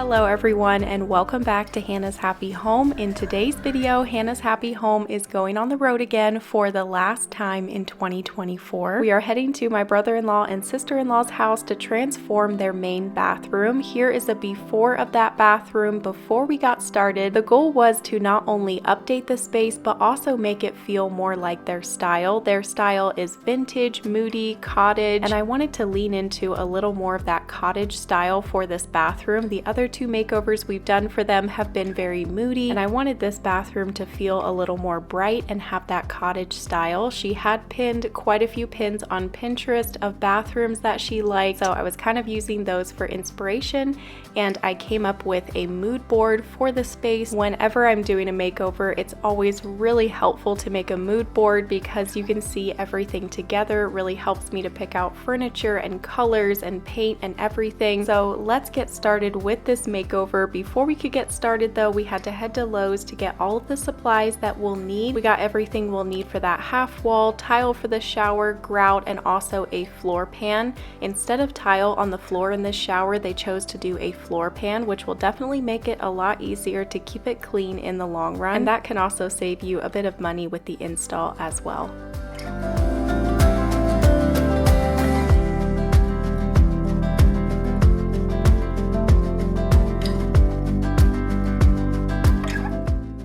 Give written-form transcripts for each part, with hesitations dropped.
Hello everyone and welcome back to Hannah's Happy Home. In today's video, Hannah's Happy Home is going on the road again for the last time in 2024. We are heading to my brother-in-law and sister-in-law's house to transform their main bathroom. Here is a before of that bathroom before we got started. The goal was to not only update the space but also make it feel more like their style. Their style is vintage, moody, cottage, and I wanted to lean into a little more of that cottage style for this bathroom. The other two makeovers we've done for them have been very moody, and I wanted this bathroom to feel a little more bright and have that cottage style. She had pinned quite a few pins on Pinterest of bathrooms that she liked, so I was kind of using those for inspiration, and I came up with a mood board for the space. Whenever I'm doing a makeover, it's always really helpful to make a mood board because you can see everything together. It really helps me to pick out furniture and colors and paint and everything. So let's get started with this makeover. Before we could get started though, we had to head to Lowe's to get all of the supplies that we'll need. We got everything we'll need for that half wall, tile for the shower, grout, and also a floor pan. Instead of tile on the floor in this shower, they chose to do a floor pan, which will definitely make it a lot easier to keep it clean in the long run. And that can also save you a bit of money with the install as well.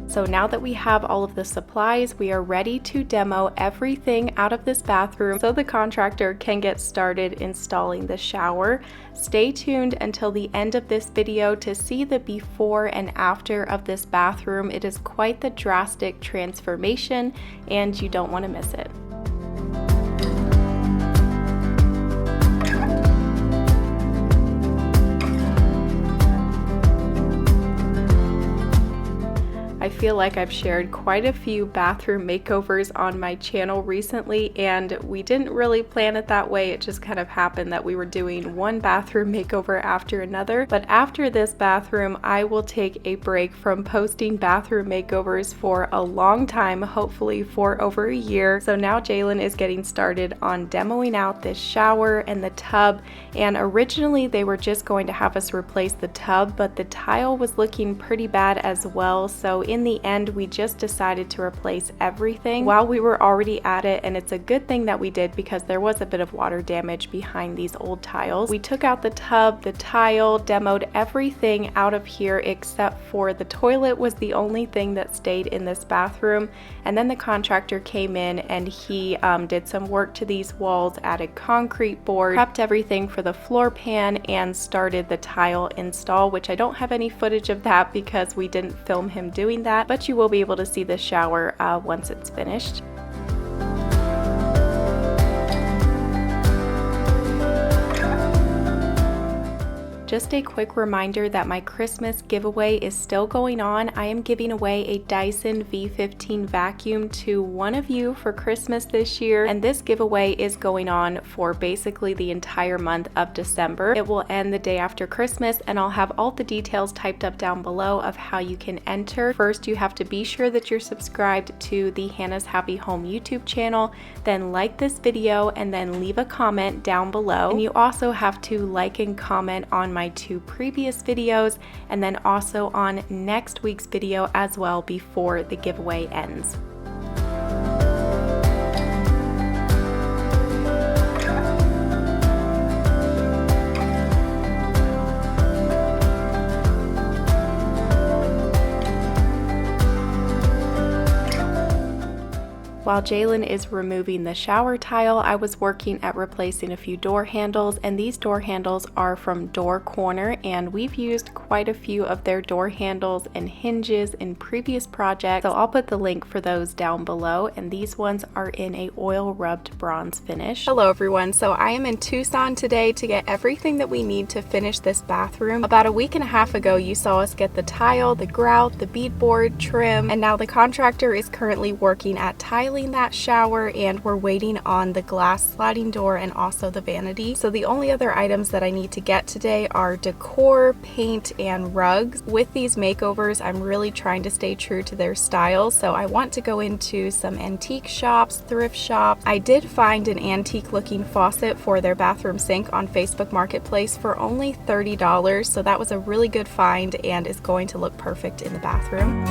So now that we have all of the supplies, we are ready to demo everything out of this bathroom so the contractor can get started installing the shower. Stay tuned until the end of this video to see the before and after of this bathroom. It is quite the drastic transformation and you don't want to miss it. I feel like I've shared quite a few bathroom makeovers on my channel recently, and we didn't really plan it that way. It just kind of happened that we were doing one bathroom makeover after another. But after this bathroom, I will take a break from posting bathroom makeovers for a long time, hopefully for over a year. So now Jalen is getting started on demoing out this shower and the tub, and originally they were just going to have us replace the tub, but the tile was looking pretty bad as well. So in the end, we just decided to replace everything while we were already at it, and it's a good thing that we did because there was a bit of water damage behind these old tiles. We took out the tub, the tile, demoed everything out of here except for the toilet was the only thing that stayed in this bathroom, and then the contractor came in and he did some work to these walls, added concrete board, prepped everything for the floor pan, and started the tile install, which I don't have any footage of that because we didn't film him doing that, but you will be able to see the shower once it's finished. Just a quick reminder that my Christmas giveaway is still going on. I am giving away a Dyson V15 vacuum to one of you for Christmas this year, and this giveaway is going on for basically the entire month of December. It will end the day after Christmas, and I'll have all the details typed up down below of how you can enter. First, you have to be sure that you're subscribed to the Hannah's Happy Home YouTube channel, then like this video, and then leave a comment down below. And you also have to like and comment on my two previous videos, and then also on next week's video as well before the giveaway ends. While Jalen is removing the shower tile, I was working at replacing a few door handles, and these door handles are from Door Corner, and we've used quite a few of their door handles and hinges in previous projects, so I'll put the link for those down below, and these ones are in a oil rubbed bronze finish. Hello everyone, so I am in Tucson today to get everything that we need to finish this bathroom. About a week and a half ago, you saw us get the tile, the grout, the beadboard, trim, and now the contractor is currently working at tiling detailing that shower, and we're waiting on the glass sliding door and also the vanity. So the only other items that I need to get today are decor, paint, and rugs. With these makeovers, I'm really trying to stay true to their style, so I want to go into some antique shops, thrift shops. I did find an antique looking faucet for their bathroom sink on Facebook Marketplace for only $30, so that was a really good find and is going to look perfect in the bathroom.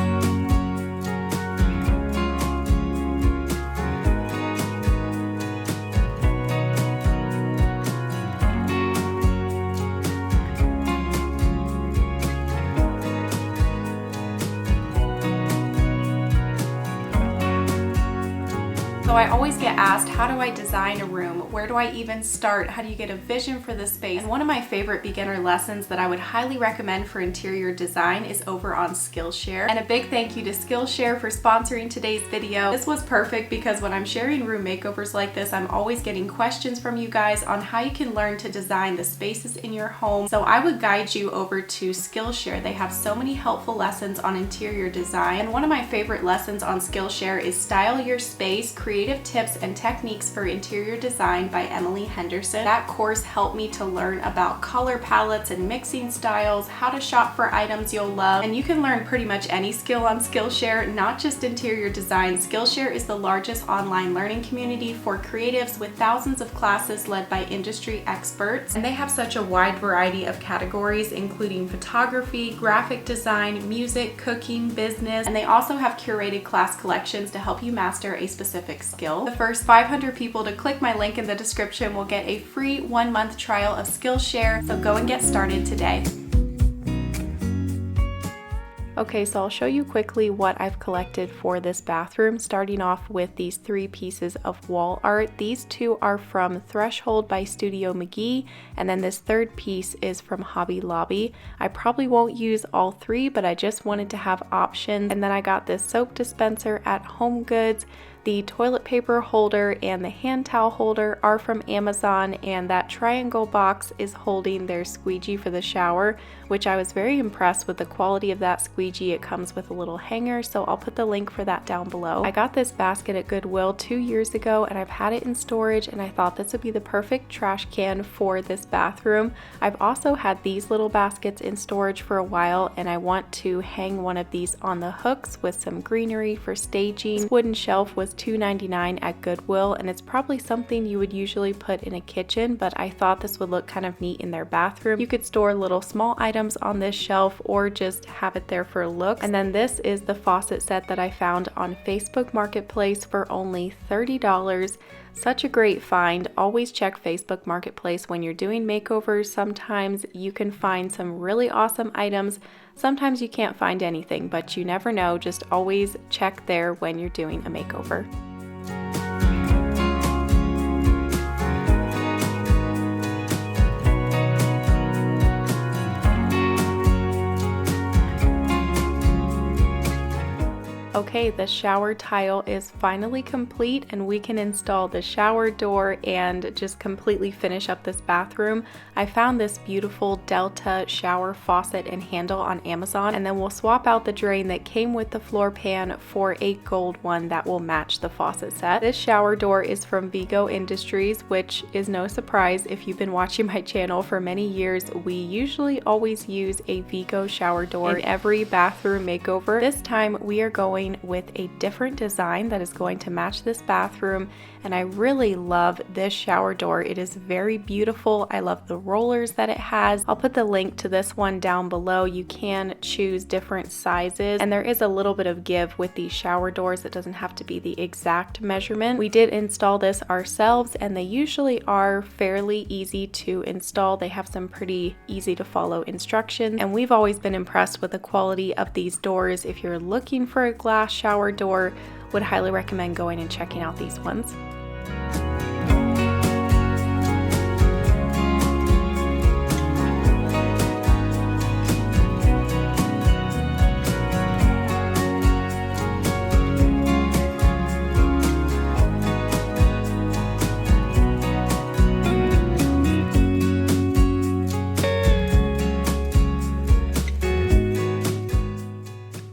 So I always get asked, how do I design a room? Where do I even start? How do you get a vision for the space? And one of my favorite beginner lessons that I would highly recommend for interior design is over on Skillshare. And a big thank you to Skillshare for sponsoring today's video. This was perfect because when I'm sharing room makeovers like this, I'm always getting questions from you guys on how you can learn to design the spaces in your home. So I would guide you over to Skillshare. They have so many helpful lessons on interior design. And one of my favorite lessons on Skillshare is Style Your Space, Creative Tips and Techniques for Interior Design by Emily Henderson. That course helped me to learn about color palettes and mixing styles, how to shop for items you'll love, and you can learn pretty much any skill on Skillshare, not just interior design. Skillshare is the largest online learning community for creatives with thousands of classes led by industry experts, and they have such a wide variety of categories including photography, graphic design, music, cooking, business, and they also have curated class collections to help you master a specific skill. The first 500 people to click my link in the description will get a free 1-month trial of Skillshare, so go and get started today. Okay, so I'll show you quickly what I've collected for this bathroom, starting off with these 3 pieces of wall art. These 2 are from Threshold by Studio Mcgee, and then this 3rd piece is from Hobby Lobby. I probably won't use all 3, but I just wanted to have options. And then I got this soap dispenser at HomeGoods. The toilet paper holder and the hand towel holder are from Amazon, and that triangle box is holding their squeegee for the shower, which I was very impressed with the quality of that squeegee. It comes with a little hanger, so I'll put the link for that down below. I got this basket at Goodwill 2 years ago, and I've had it in storage, and I thought this would be the perfect trash can for this bathroom. I've also had these little baskets in storage for a while, and I want to hang one of these on the hooks with some greenery for staging. This wooden shelf was $2.99 at Goodwill, and it's probably something you would usually put in a kitchen, but I thought this would look kind of neat in their bathroom. You could store little small items on this shelf or just have it there for looks. And then this is the faucet set that I found on Facebook Marketplace for only $30. Such a great find. Always check Facebook Marketplace when you're doing makeovers. Sometimes you can find some really awesome items. Sometimes you can't find anything, but you never know. Just always check there when you're doing a makeover. Okay, the shower tile is finally complete, and we can install the shower door and just completely finish up this bathroom. I found this beautiful Delta shower faucet and handle on Amazon, and then we'll swap out the drain that came with the floor pan for a gold one that will match the faucet set. This shower door is from Vigo Industries, which is no surprise if you've been watching my channel for many years. We usually always use a Vigo shower door in every bathroom makeover. This time we are going with a different design that is going to match this bathroom, and I really love this shower door. It is very beautiful. I love the rollers that it has. I'll put the link to this one down below. You can choose different sizes, and there is a little bit of give with these shower doors. It doesn't have to be the exact measurement. We did install this ourselves, and they usually are fairly easy to install. They have some pretty easy to follow instructions, and we've always been impressed with the quality of these doors. If you're looking for a glass shower door, would highly recommend going and checking out these ones.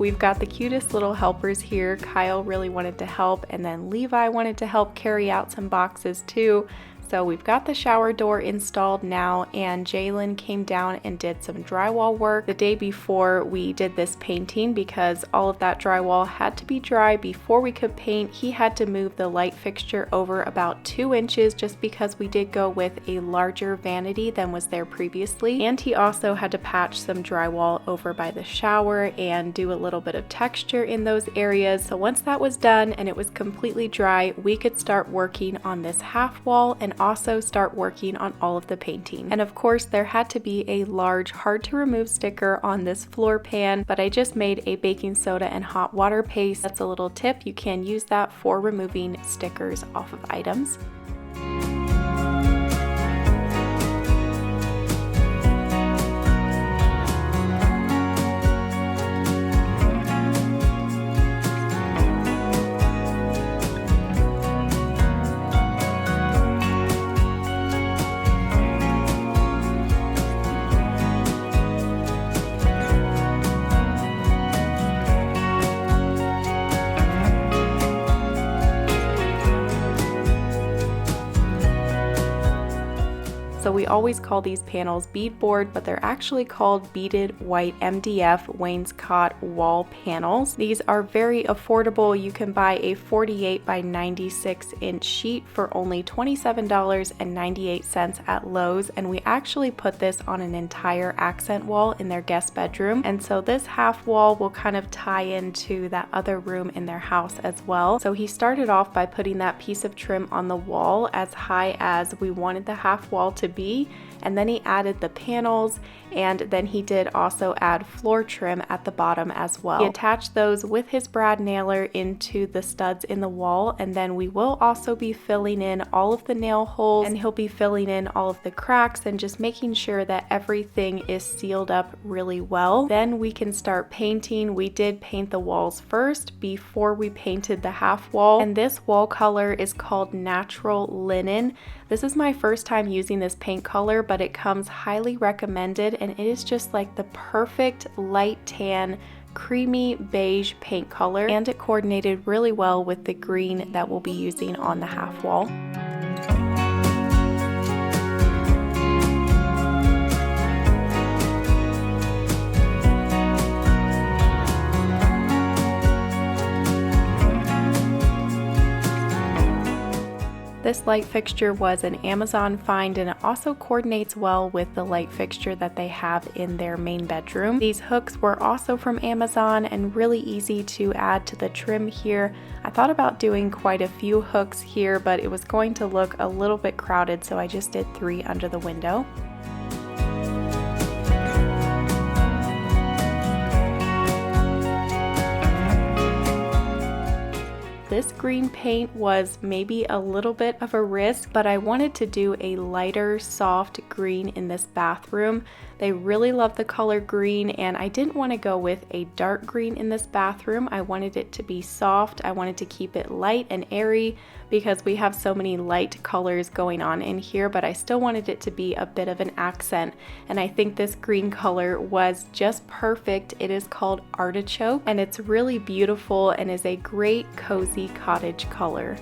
We've got the cutest little helpers here. Kyle really wanted to help, and then Levi wanted to help carry out some boxes too. So we've got the shower door installed now, and Jalen came down and did some drywall work the day before we did this painting. Because all of that drywall had to be dry before we could paint, he had to move the light fixture over about 2 inches just because we did go with a larger vanity than was there previously. And he also had to patch some drywall over by the shower and do a little bit of texture in those areas. So once that was done and it was completely dry, we could start working on this half wall and also start working on all of the painting. And of course there had to be a large hard to remove sticker on this floor pan, but I just made a baking soda and hot water paste. That's a little tip. You can use that for removing stickers off of items. So we always call these panels beadboard, but they're actually called beaded white MDF wainscot wall panels. These are very affordable. You can buy a 48 by 96 inch sheet for only $27.98 at Lowe's, and we actually put this on an entire accent wall in their guest bedroom. And so this half wall will kind of tie into that other room in their house as well. So he started off by putting that piece of trim on the wall as high as we wanted the half wall to be, and then he added the panels, and then he did also add floor trim at the bottom as well. He attached those with his brad nailer into the studs in the wall, and then we will also be filling in all of the nail holes, and he'll be filling in all of the cracks and just making sure that everything is sealed up really well. Then we can start painting. We did paint the walls first before we painted the half wall, and this wall color is called Natural Linen. This is my first time using this paint color, but it comes highly recommended, and it is just like the perfect light tan creamy beige paint color, and it coordinated really well with the green that we'll be using on the half wall. This light fixture was an Amazon find, and it also coordinates well with the light fixture that they have in their main bedroom. These hooks were also from Amazon and really easy to add to the trim here. I thought about doing quite a few hooks here, but it was going to look a little bit crowded, so I just did 3 under the window. This green paint was maybe a little bit of a risk, but I wanted to do a lighter, soft green in this bathroom. They really love the color green, and I didn't want to go with a dark green in this bathroom. I wanted it to be soft. I wanted to keep it light and airy because we have so many light colors going on in here, but I still wanted it to be a bit of an accent, and I think this green color was just perfect. It is called Artichoke, and it's really beautiful and is a great cozy cottage color.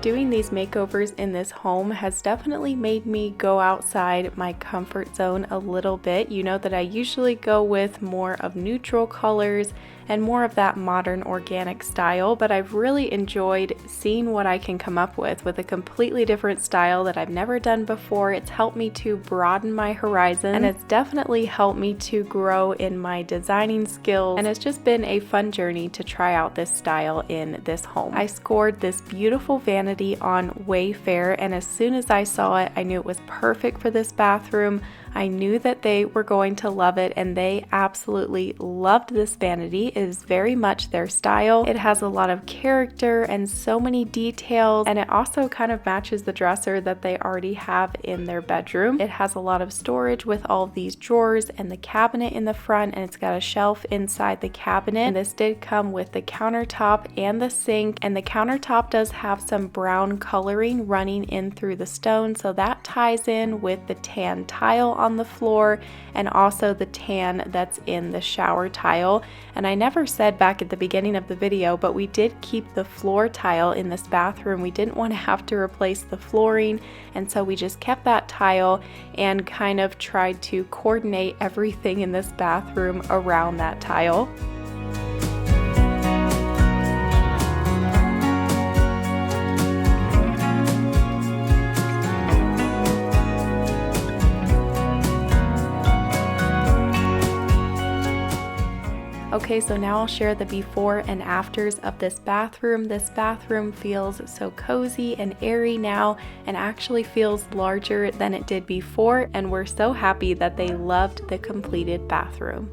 Doing these makeovers in this home has definitely made me go outside my comfort zone a little bit. You know that I usually go with more of neutral colors and more of that modern organic style, but I've really enjoyed seeing what I can come up with a completely different style that I've never done before. It's helped me to broaden my horizon, and it's definitely helped me to grow in my designing skills, and it's just been a fun journey to try out this style in this home. I scored this beautiful vanity on on Wayfair, and as soon as I saw it, I knew it was perfect for this bathroom. I knew that they were going to love it, and they absolutely loved this vanity. It is very much their style. It has a lot of character and so many details, and it also kind of matches the dresser that they already have in their bedroom. It has a lot of storage with all of these drawers and the cabinet in the front, and it's got a shelf inside the cabinet. And this did come with the countertop and the sink, and the countertop does have some brown coloring running in through the stone, so that ties in with the tan tile on the floor and also the tan that's in the shower tile. And I never said back at the beginning of the video, but we did keep the floor tile in this bathroom. We didn't want to have to replace the flooring, and so we just kept that tile and kind of tried to coordinate everything in this bathroom around that tile. Okay, so now I'll share the before and afters of this bathroom. This bathroom feels so cozy and airy now, and actually feels larger than it did before, and we're so happy that they loved the completed bathroom.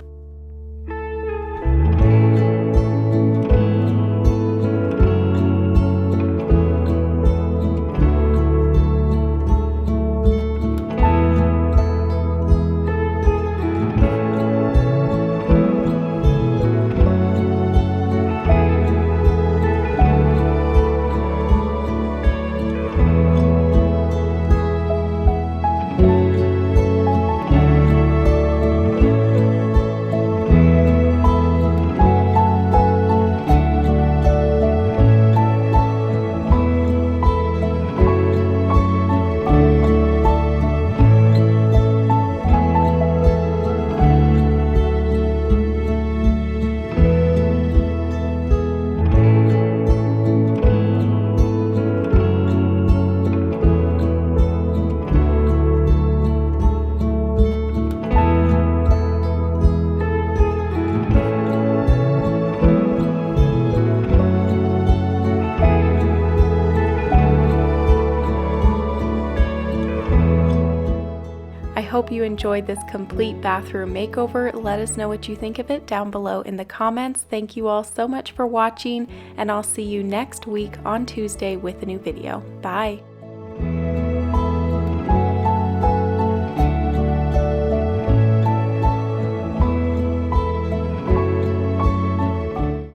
I hope you enjoyed this complete bathroom makeover. Let us know what you think of it down below in the comments. Thank you all so much for watching, and I'll see you next week on Tuesday with a new video. Bye!